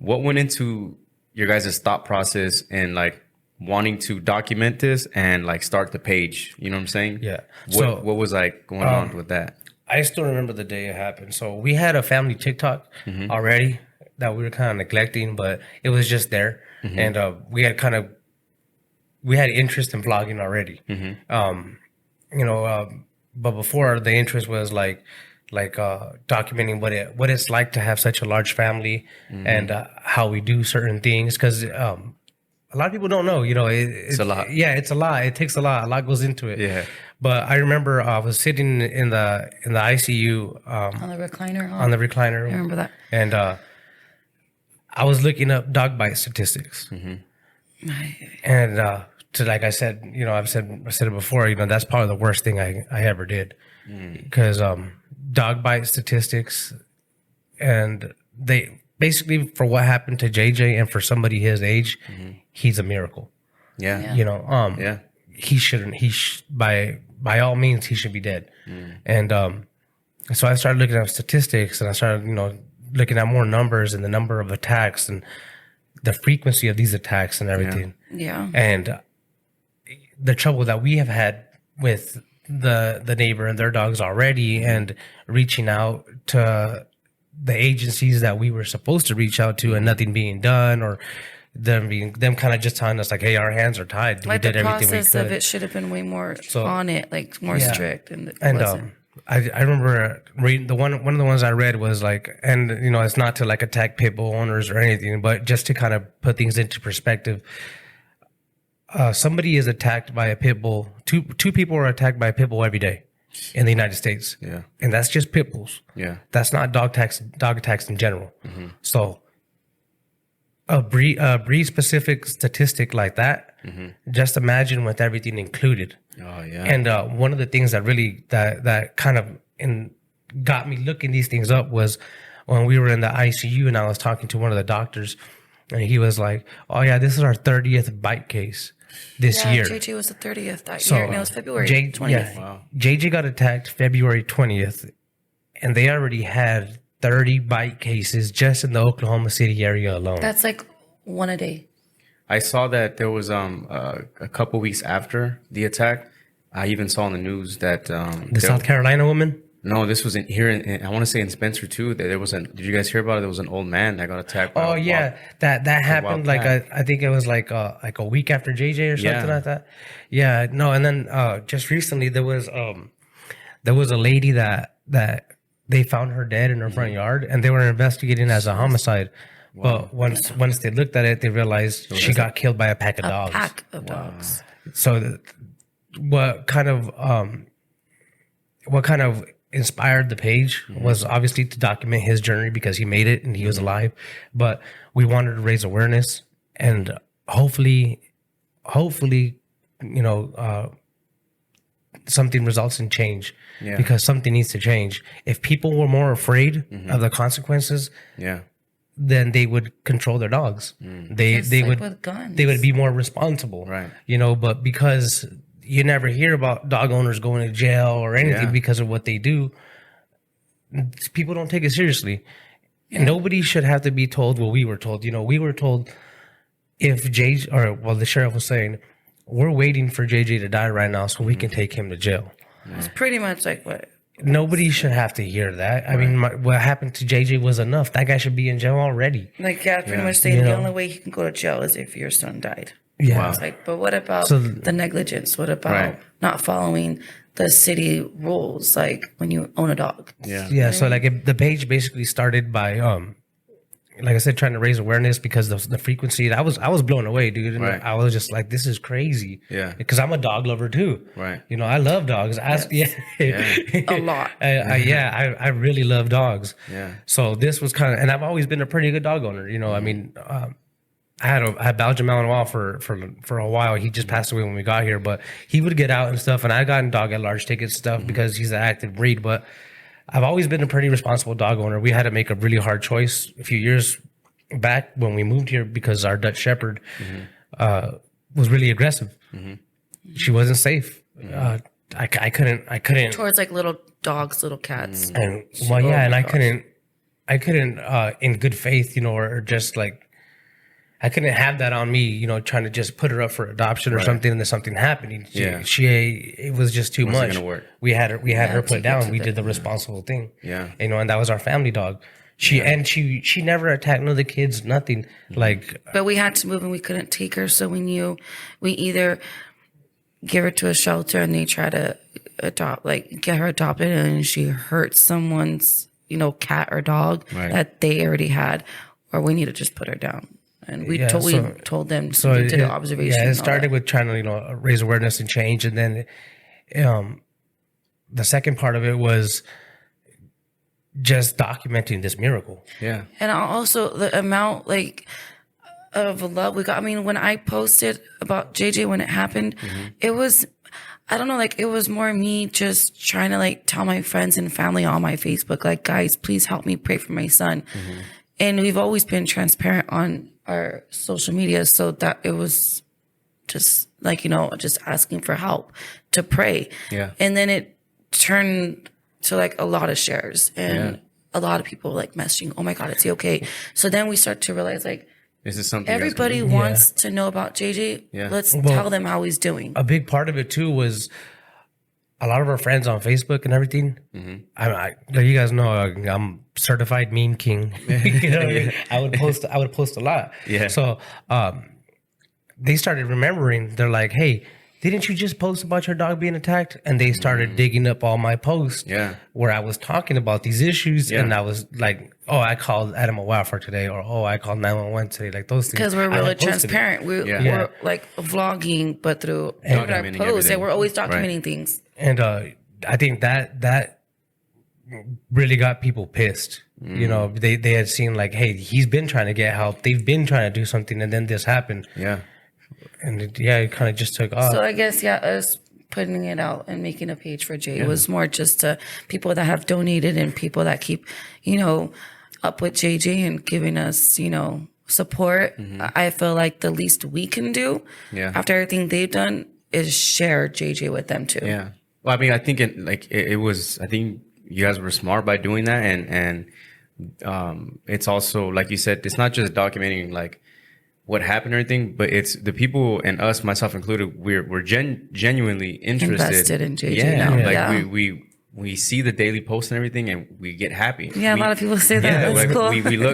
what went into your guys' thought process and like wanting to document this and like start the page? You know what I'm saying? Yeah. What was like going on with that? I still remember the day it happened. So we had a family TikTok already that we were kind of neglecting, but it was just there, and we had interest in vlogging already. But before, the interest was like documenting what it's like to have such a large family and how we do certain things, because a lot of people don't know. It's a lot. Yeah, it's a lot. It takes a lot. A lot goes into it. Yeah. But I remember I was sitting in the ICU On the recliner. Huh? on the recliner. I remember that. And I was looking up dog bite statistics. And like I said, I said it before. That's probably the worst thing I ever did, because dog bite statistics, and they basically, for what happened to JJ and for somebody his age, he's a miracle. Yeah. Yeah. He shouldn't. By all means, he should be dead. And so I started looking at statistics, and I started, looking at more numbers and the number of attacks and the frequency of these attacks and everything. Yeah. And the trouble that we have had with the neighbor and their dogs already, and reaching out to the agencies that we were supposed to reach out to, and nothing being done, or them kind of just telling us like, hey, our hands are tied. Like we did the everything we process could. of it should have been way more on it, like more strict, and it And wasn't. I remember reading one of the ones I read was like, and it's not to like attack pit bull owners or anything, but just to kind of put things into perspective. Somebody is attacked by a pit bull. Two people are attacked by a pit bull every day in the United States. Yeah. And that's just pit bulls. Yeah. That's not dog attacks in general. So a breed specific statistic like that, just imagine with everything included. Oh yeah. And one of the things that really that kind of got me looking these things up was when we were in the ICU, and I was talking to one of the doctors, and he was like, "Oh yeah, this is our 30th bite case this year." JJ was the 30th that year, and it was February 20th. Yeah, wow. JJ got attacked February 20th, and they already had 30 bite cases just in the Oklahoma City area alone. That's like one a day. I saw that there was a couple weeks after the attack. I even saw in the news that the South Carolina woman. No, this was here in I want to say in Spencer too. That there was did you guys hear about it? There was an old man that got attacked. By that happened like I think it was like a week after JJ or something like that. Yeah, no, and then just recently there was a lady that they found her dead in her front yard, and they were investigating as a homicide. Wow. But once they looked at it, they realized she got killed by a pack of dogs. Pack of dogs. So what kind of inspired the page was obviously to document his journey, because he made it and he was alive. But we wanted to raise awareness, and hopefully, something results in change, because something needs to change. If people were more afraid of the consequences, then they would control their dogs. They would with guns. They would be more responsible, right? But because you never hear about dog owners going to jail or anything because of what they do, people don't take it seriously. And nobody should have to be told what we were told. We were told if the sheriff was saying, we're waiting for JJ to die right now so we can take him to jail. It's pretty much like what. Nobody should have to hear that. I mean, what happened to JJ was enough. That guy should be in jail already. Like, pretty much saying the only way he can go to jail is if your son died. Yeah. Wow. It's like, but what about the negligence? What about not following the city rules? Like when you own a dog. Yeah. Yeah. So the page basically started by, like I said, trying to raise awareness because the frequency. I was blown away, dude. And I was just like, this is crazy. Yeah. Because I'm a dog lover too. Right. I love dogs. A lot. I really love dogs. Yeah. So this was kind of, and I've always been a pretty good dog owner. I mean, I had Belgian Malinois for a while. He just passed away when we got here, but he would get out and stuff. And I got in dog at large ticket stuff because he's an active breed. But I've always been a pretty responsible dog owner. We had to make a really hard choice a few years back when we moved here because our Dutch Shepherd was really aggressive. She wasn't safe. I couldn't towards like little dogs, little cats. And I couldn't I couldn't, in good faith, or just like, I couldn't have that on me, trying to just put her up for adoption or something, and then something happening. It was just too much. Gonna work. We had her put down. We did the responsible thing. Yeah. And that was our family dog. She never attacked none of the kids, nothing. Like, But we had to move and we couldn't take her, so we knew we either give her to a shelter and they try to get her adopted, and she hurts someone's, cat or dog that they already had, or we need to just put her down. And we told them to do the observation. Yeah, it started with trying to, raise awareness and change. And then the second part of it was just documenting this miracle. Yeah. And also the amount of love we got. I mean, when I posted about JJ when it happened, it was, I don't know, it was more me just trying to tell my friends and family on my Facebook, guys, please help me pray for my son. And we've always been transparent on our social media, so that it was just just asking for help to pray. Yeah. And then it turned to a lot of shares and a lot of people messaging, oh my God, is he okay? So then we start to realize this is something everybody wants to know about JJ. Yeah. Let's tell them how he's doing. A big part of it too was a lot of our friends on Facebook and everything. You guys know I'm certified meme king. I would post a lot. Yeah. So they started remembering. They're like, "Hey, didn't you just post about your dog being attacked?" And they started digging up all my posts. Where I was talking about these issues, and I was like, "Oh, I called animal welfare today," or "Oh, I called 911 today." Like those things. Because we're really transparent. We're vlogging, but through our Documenting posts, everything. and we're always documenting things. And I think that really got people pissed. They had seen hey, he's been trying to get help. They've been trying to do something, and then this happened. Yeah. And it kind of just took off. So I guess, us putting it out and making a page for Jay was more just to people that have donated and people that keep, up with JJ and giving us, support. I feel like the least we can do after everything they've done is share JJ with them too. Yeah. Well, I mean, I think it was, I think you guys were smart by doing that. And it's also, like you said, it's not just documenting what happened or anything, but it's the people and us, myself included, we're genuinely interested in JJ now. We see the daily posts and everything, and we get happy. Yeah, a lot of people say that. That's cool. We